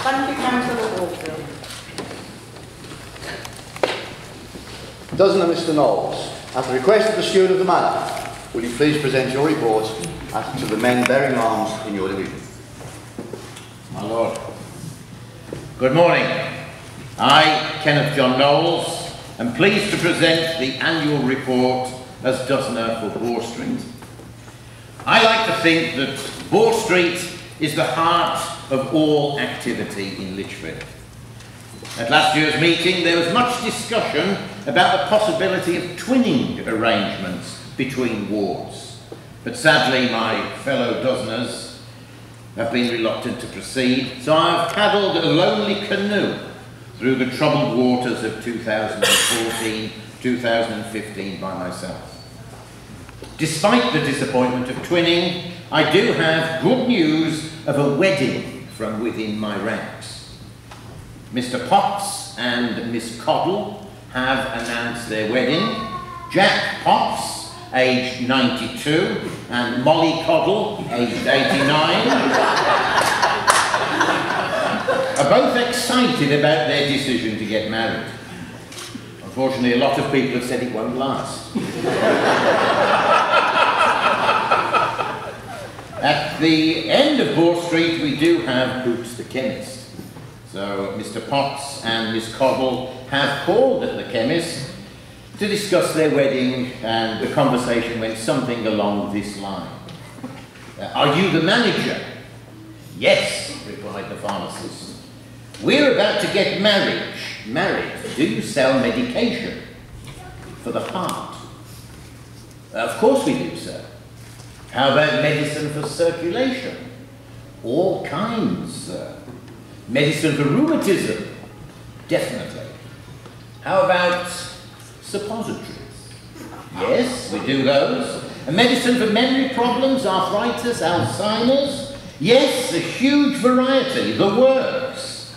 Thank you, Councillor Warfield. Doesn't Mr Knowles, at the request of the steward of the manor, will you please present your report as to the men bearing arms in your division? My Lord. Good morning. I, Kenneth John Knowles, am pleased to present the annual report as Dozener for Boar Street. I like to think that Boar Street is the heart of all activity in Lichfield. At last year's meeting there was much discussion about the possibility of twinning arrangements between wards, but sadly my fellow Dozeners have been reluctant to proceed, so I have paddled a lonely canoe through the troubled waters of 2014-2015 by myself. Despite the disappointment of twinning, I do have good news of a wedding from within my ranks. Mr Potts and Miss Coddle have announced their wedding. Jack Potts, aged 92, and Molly Coddle, aged 89, are both excited about their decision to get married. Unfortunately, a lot of people have said it won't last. At the end of Boar Street, we do have Boots the chemist. So Mr Potts and Miss Coddle have called at the chemist to discuss their wedding, and the conversation went something along this line. Are you the manager? Yes, replied the pharmacist. We're about to get married. Do you sell medication for the heart? Of course we do, sir. How about medicine for circulation? All kinds, sir. Medicine for rheumatism? Definitely. How about suppositories? Yes, we do those. A medicine for memory problems, arthritis, Alzheimer's? Yes, a huge variety, the works.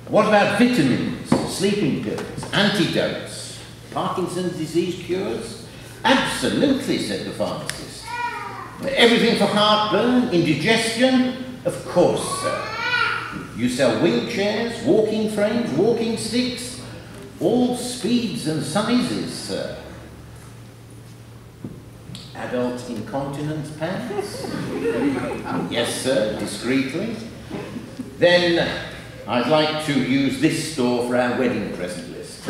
What about vitamins, sleeping pills, antidotes, Parkinson's disease cures? Absolutely, said the pharmacist. Everything for heartburn, indigestion? Of course, sir. You sell wheelchairs, walking frames, walking sticks, all speeds and sizes, sir. Adult incontinence pads? Yes, sir, discreetly. Then I'd like to use this store for our wedding present list.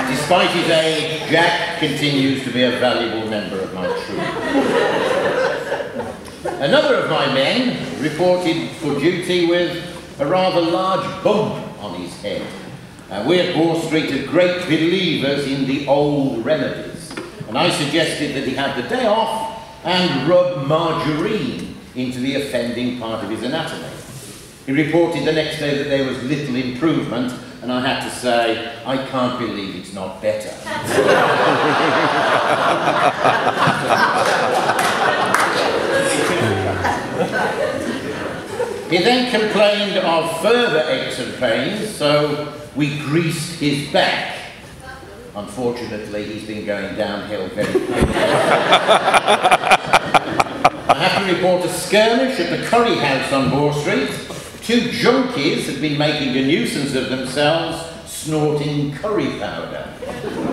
Despite his age, Jack continues to be a valuable member of my troop. Another of my men reported for duty with a rather large bump on his head. We at Boar Street are great believers in the old remedies, and I suggested that he have the day off and rub margarine into the offending part of his anatomy. He reported the next day that there was little improvement, and I had to say, I can't believe it's not better. He then complained of further aches and pains, so we greased his back. Unfortunately, he's been going downhill very quickly. I have to report a skirmish at the curry house on Boar Street. Two junkies had been making a nuisance of themselves, snorting curry powder.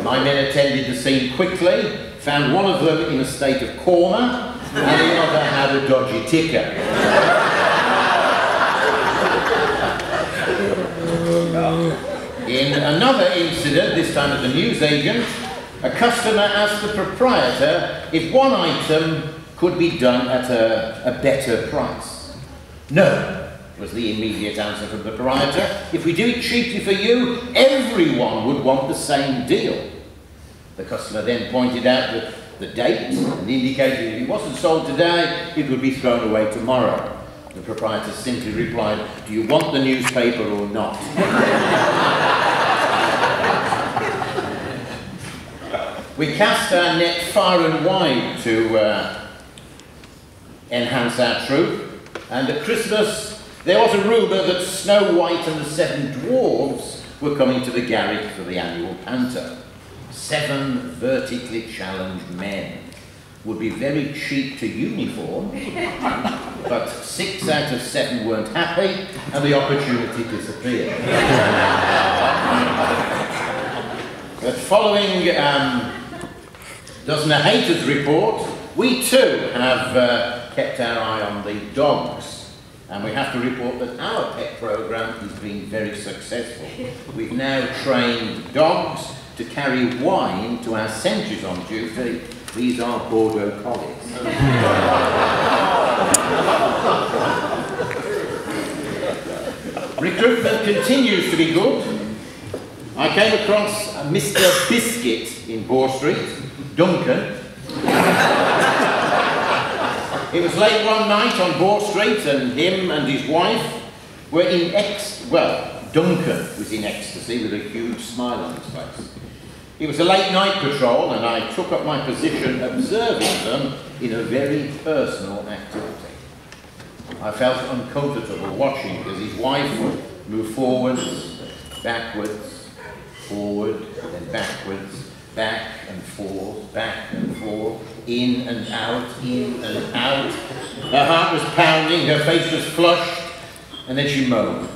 My men attended the scene quickly, found one of them in a state of coma, and the other had a dodgy ticker. In another incident, this time at the newsagent, a customer asked the proprietor if one item could be done at a better price. No, was the immediate answer from the proprietor. If we do it cheaply for you, everyone would want the same deal. The customer then pointed out the date and indicated if it wasn't sold today, it would be thrown away tomorrow. The proprietor simply replied, do you want the newspaper or not? We cast our net far and wide to enhance our troop, and at Christmas there was a rumour that Snow White and the Seven Dwarfs were coming to the garage for the annual panto. 7 vertically challenged men. Would be very cheap to uniform, but 6 out of 7 weren't happy and the opportunity disappeared. But following Doesn't a Haters report, we too have kept our eye on the dogs, and we have to report that our pet programme has been very successful. We've now trained dogs to carry wine to our sentries on duty. These are Bordeaux collies. Recruitment continues to be good. I came across Mr. Biscuit in Boar Street, Duncan. It was late one night on Boar Street, and him and his wife were in Duncan was in ecstasy with a huge smile on his face. It was a late night patrol, and I took up my position observing them in a very personal activity. I felt uncomfortable watching because his wife moved forwards, backwards, forward, then backwards, back and forth, in and out, in and out. Her heart was pounding, her face was flushed, and then she moaned,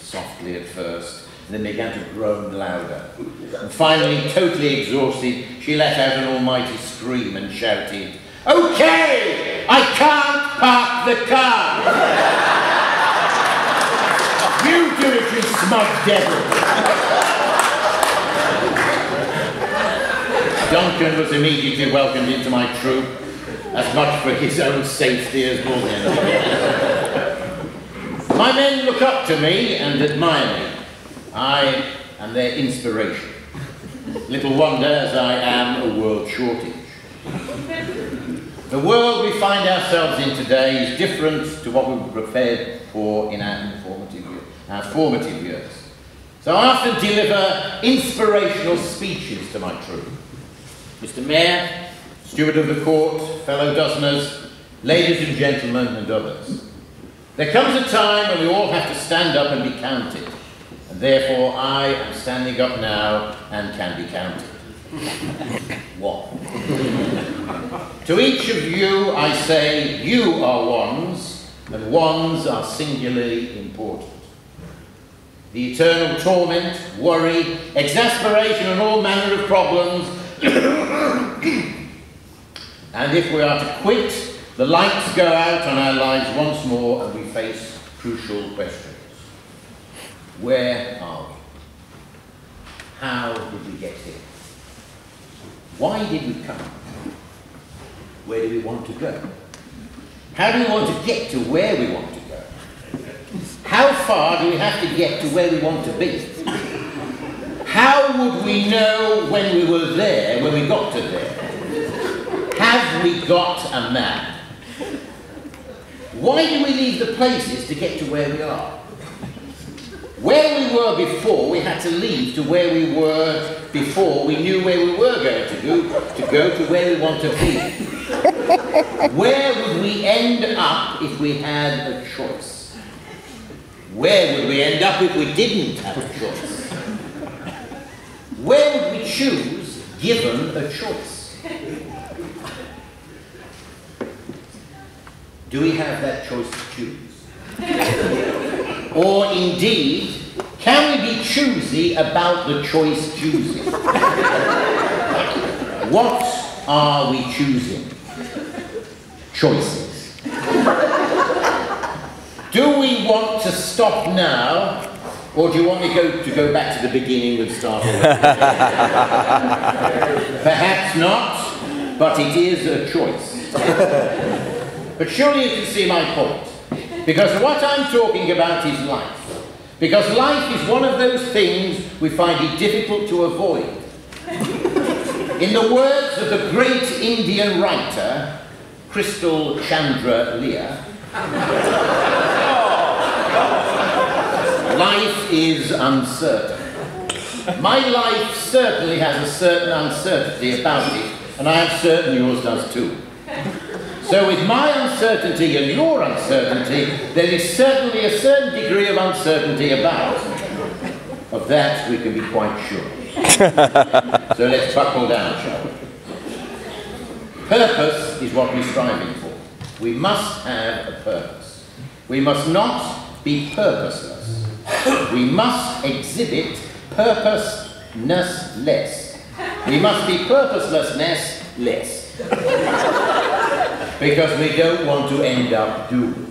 softly at first, and then began to groan louder. And finally, totally exhausted, she let out an almighty scream and shouted, "Okay, I can't park the car! You do it, you smug devil!" Duncan was immediately welcomed into my troop, as much for his own safety as more than anything. My men look up to me and admire me. I am their inspiration. Little wonder, as I am a world shortage. The world we find ourselves in today is different to what we were prepared for in our formative years. So I often deliver inspirational speeches to my troop. Mr. Mayor, Steward of the Court, fellow dozeners, ladies and gentlemen and others. There comes a time when we all have to stand up and be counted. And therefore I am standing up now and can be counted. 1. To each of you I say, you are ones, and ones are singularly important. The eternal torment, worry, exasperation and all manner of problems and if we are to quit, the lights go out on our lives once more and we face crucial questions. Where are we? How did we get here? Why did we come? Where do we want to go? How do we want to get to where we want to go? How far do we have to get to where we want to be? How would we know when we were there, when we got to there? Have we got a map? Why do we leave the places to get to where we are? Where we were before, we had to leave to where we were before we knew where we were going to go to where we want to be. Where would we end up if we had a choice? Where would we end up if we didn't have a choice? Where would we choose given a choice? Do we have that choice to choose? Or indeed, can we be choosy about the choice choosing? What are we choosing? Choices. Do we want to stop now? Or do you want me to go back to the beginning and start over? Perhaps not, but it is a choice. But surely you can see my point. Because what I'm talking about is life. Because life is one of those things we find it difficult to avoid. In the words of the great Indian writer, Crystal Chandra Lear, life is uncertain. My life certainly has a certain uncertainty about it, and I am certain yours does too. So with my uncertainty and your uncertainty, there is certainly a certain degree of uncertainty about. Of that we can be quite sure. So let's buckle down, shall we? Purpose is what we're striving for. We must have a purpose. We must not be purposeless. We must exhibit purposelessness. We must be purposelessness-less. Because we don't want to end up doomed.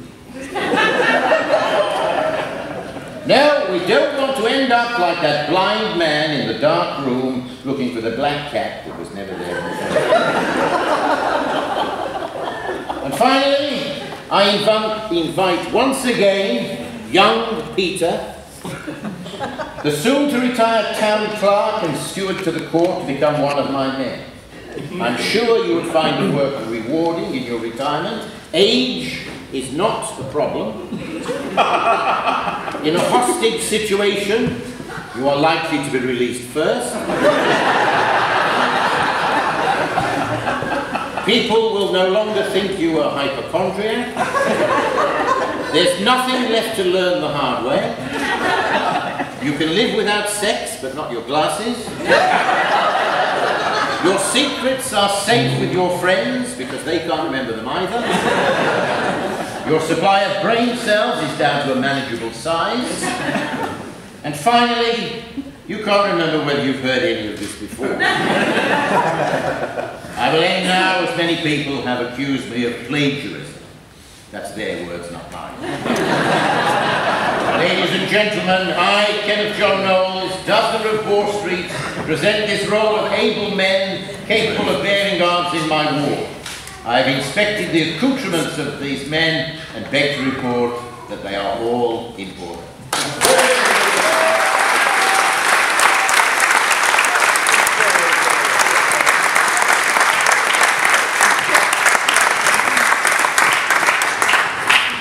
No, we don't want to end up like that blind man in the dark room looking for the black cat that was never there before. And finally, I invite once again young Peter, the soon-to-retire town clerk and steward to the court, to become one of my men. I'm sure you would find the work rewarding in your retirement. Age is not a problem. In a hostage situation, you are likely to be released first. People will no longer think you are hypochondriac. There's nothing left to learn the hard way. You can live without sex, but not your glasses. Your secrets are safe with your friends, because they can't remember them either. Your supply of brain cells is down to a manageable size. And finally, you can't remember whether you've heard any of this before. I will end now, as many people have accused me of plagiarism. That's their words, not mine. Ladies and gentlemen, I, Kenneth John Knowles, Doubtler of Boar Street, present this roll of able men capable of bearing arms in my war. I have inspected the accoutrements of these men and beg to report that they are all in order.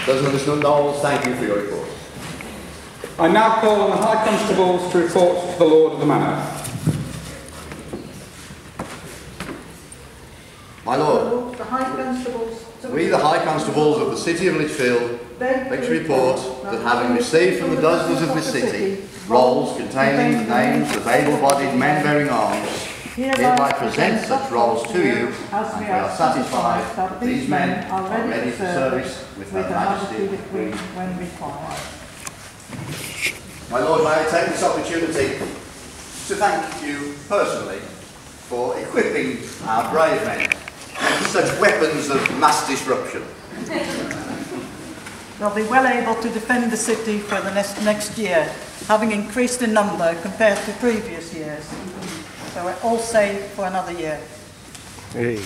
Doesn't Mr. Knowles, thank you for your report. I now call on the High Constables to report to the Lord of the Manor. My Lord, The High Constables. we, the High Constables of the City of Lichfield, beg to report that having received from the Dudleys of this city rolls containing the names of able-bodied men bearing arms, hereby present such rolls to you, and we are satisfied that these men are ready for service with Her Majesty the Queen when required. My Lord, may I take this opportunity to thank you personally for equipping our brave men with such weapons of mass disruption. They'll be well able to defend the city for the next year, having increased in number compared to previous years. So we're all safe for another year. Hey.